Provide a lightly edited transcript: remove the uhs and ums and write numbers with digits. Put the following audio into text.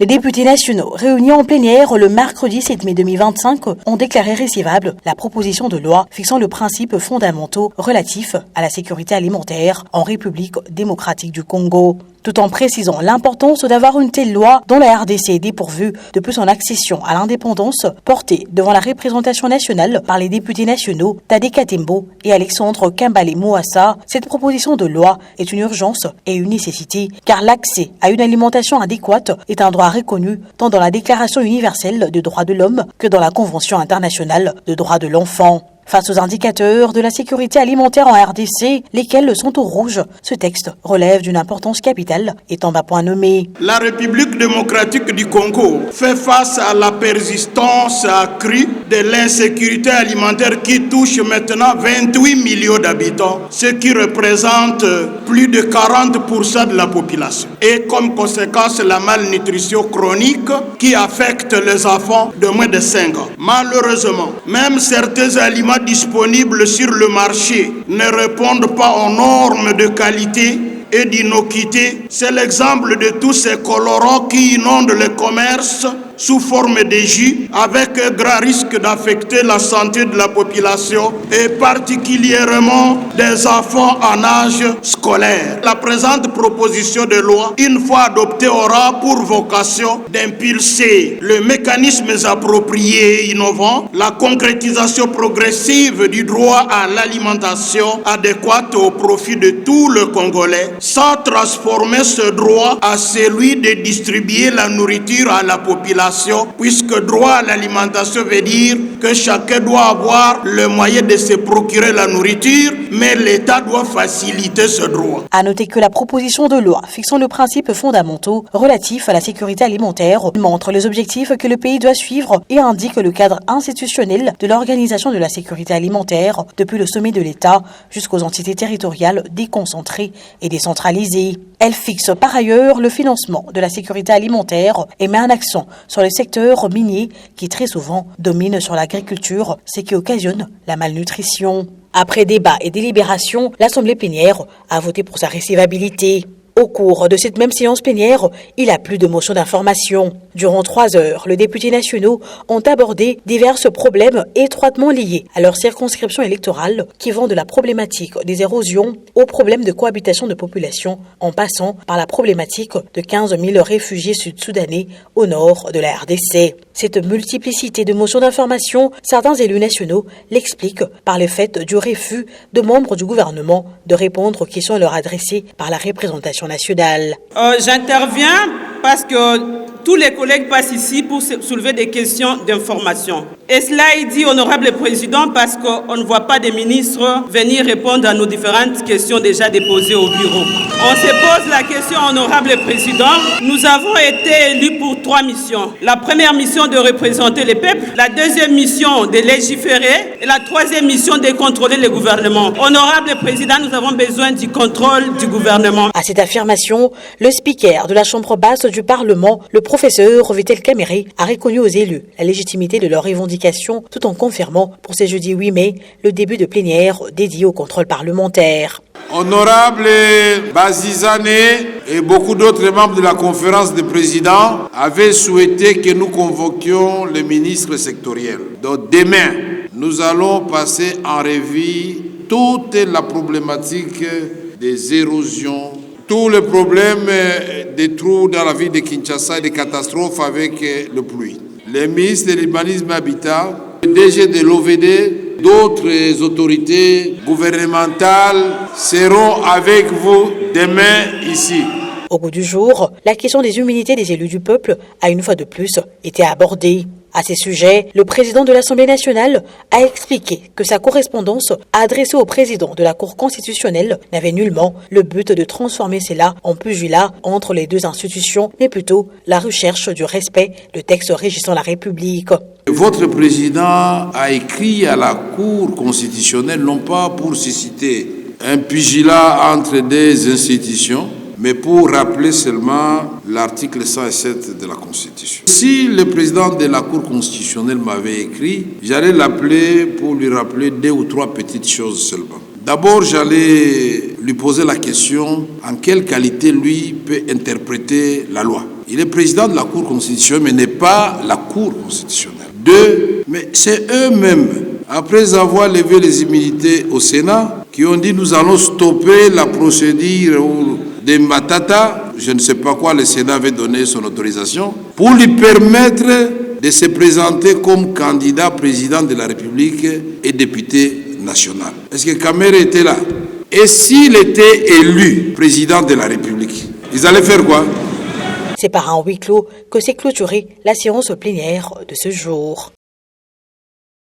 Les députés nationaux réunis en plénière le mercredi 7 mai 2025 ont déclaré récevable la proposition de loi fixant le principe fondamentaux relatif à la sécurité alimentaire en République démocratique du Congo, tout en précisant l'importance d'avoir une telle loi dont la RDC est dépourvue depuis son accession à l'indépendance portée devant la représentation nationale par les députés nationaux Tadé Katembo et Alexandre Kambale Mouassa. Cette proposition de loi est une urgence et une nécessité car l'accès à une alimentation adéquate est un droit reconnu tant dans la Déclaration universelle des droits de l'homme que dans la Convention internationale des droits de l'enfant. Face aux indicateurs de la sécurité alimentaire en RDC, lesquels sont au rouge, ce texte relève d'une importance capitale et tombe à point nommé. La République démocratique du Congo fait face à la persistance accrue de l'insécurité alimentaire qui touche maintenant 28 millions d'habitants, ce qui représente plus de 40% de la population. Et comme conséquence, la malnutrition chronique qui affecte les enfants de moins de 5 ans. Malheureusement, même certains aliments disponibles sur le marché ne répondent pas aux normes de qualité et d'innocuité. C'est l'exemple de tous ces colorants qui inondent le commerce sous forme de jus, avec un grand risque d'affecter la santé de la population et particulièrement des enfants en âge scolaire. La présente proposition de loi, une fois adoptée, aura pour vocation d'impulser les mécanismes appropriés et innovants, la concrétisation progressive du droit à l'alimentation adéquate au profit de tout le Congolais, sans transformer ce droit à celui de distribuer la nourriture à la population, puisque droit à l'alimentation veut dire que chacun doit avoir le moyen de se procurer la nourriture, mais l'État doit faciliter ce droit. À noter que la proposition de loi fixant le principe fondamentaux relatif à la sécurité alimentaire montre les objectifs que le pays doit suivre et indique le cadre institutionnel de l'organisation de la sécurité alimentaire depuis le sommet de l'État jusqu'aux entités territoriales déconcentrées et décentralisées. Elle fixe par ailleurs le financement de la sécurité alimentaire et met un accent sur le secteur minier qui très souvent domine sur l'agriculture, ce qui occasionne la malnutrition. Après débat et délibération, l'Assemblée plénière a voté pour sa recevabilité. Au cours de cette même séance plénière, il n'y a plus de motion d'information. Durant 3 heures, les députés nationaux ont abordé divers problèmes étroitement liés à leur circonscription électorale qui vont de la problématique des érosions aux problèmes de cohabitation de population en passant par la problématique de 15 000 réfugiés sud-soudanais au nord de la RDC. Cette multiplicité de motions d'information, certains élus nationaux l'expliquent par le fait du refus de membres du gouvernement de répondre aux questions leur adressées par la représentation nationale. J'interviens parce que tous les collègues passent ici pour soulever des questions d'information. Et cela est dit, honorable président, parce qu'on ne voit pas des ministres venir répondre à nos différentes questions déjà déposées au bureau. On se pose la question, honorable président. Nous avons été élus pour 3 missions. La première mission de représenter le peuple, la deuxième mission de légiférer et la troisième mission de contrôler le gouvernement. Honorable président, nous avons besoin du contrôle du gouvernement. À cette affirmation, le speaker de la Chambre basse du Parlement, le professeur Vitel Kamere, a reconnu aux élus la légitimité de leurs revendications tout en confirmant pour ce jeudi 8 mai le début de plénière dédié au contrôle parlementaire. Honorable Bazizane et beaucoup d'autres membres de la conférence des présidents avaient souhaité que nous convoquions les ministres sectoriels. Donc demain, nous allons passer en revue toute la problématique des érosions, tous les problèmes des trous dans la ville de Kinshasa et des catastrophes avec le pluie. Les ministres de l'urbanisme habitat, le DG de l'OVD, d'autres autorités gouvernementales seront avec vous demain ici. Au bout du jour, la question des immunités des élus du peuple a une fois de plus été abordée. À ces sujets, le président de l'Assemblée nationale a expliqué que sa correspondance adressée au président de la Cour constitutionnelle n'avait nullement le but de transformer cela en pugilat entre les deux institutions, mais plutôt la recherche du respect de textes régissant la République. Votre président a écrit à la Cour constitutionnelle non pas pour susciter un pugilat entre des institutions, mais pour rappeler seulement l'article 107 de la Constitution. Si le président de la Cour constitutionnelle m'avait écrit, j'allais l'appeler pour lui rappeler 2 ou 3 petites choses seulement. D'abord, j'allais lui poser la question en quelle qualité lui peut interpréter la loi. Il est président de la Cour constitutionnelle, mais n'est pas la Cour constitutionnelle. 2, mais c'est eux-mêmes, après avoir levé les immunités au Sénat, qui ont dit nous allons stopper la procédure des Matata, je ne sais pas quoi, le Sénat avait donné son autorisation, pour lui permettre de se présenter comme candidat président de la République et député national. Est-ce que Kamere était là? Et s'il était élu président de la République, ils allaient faire quoi? C'est par un huis clos que s'est clôturée la séance plénière de ce jour.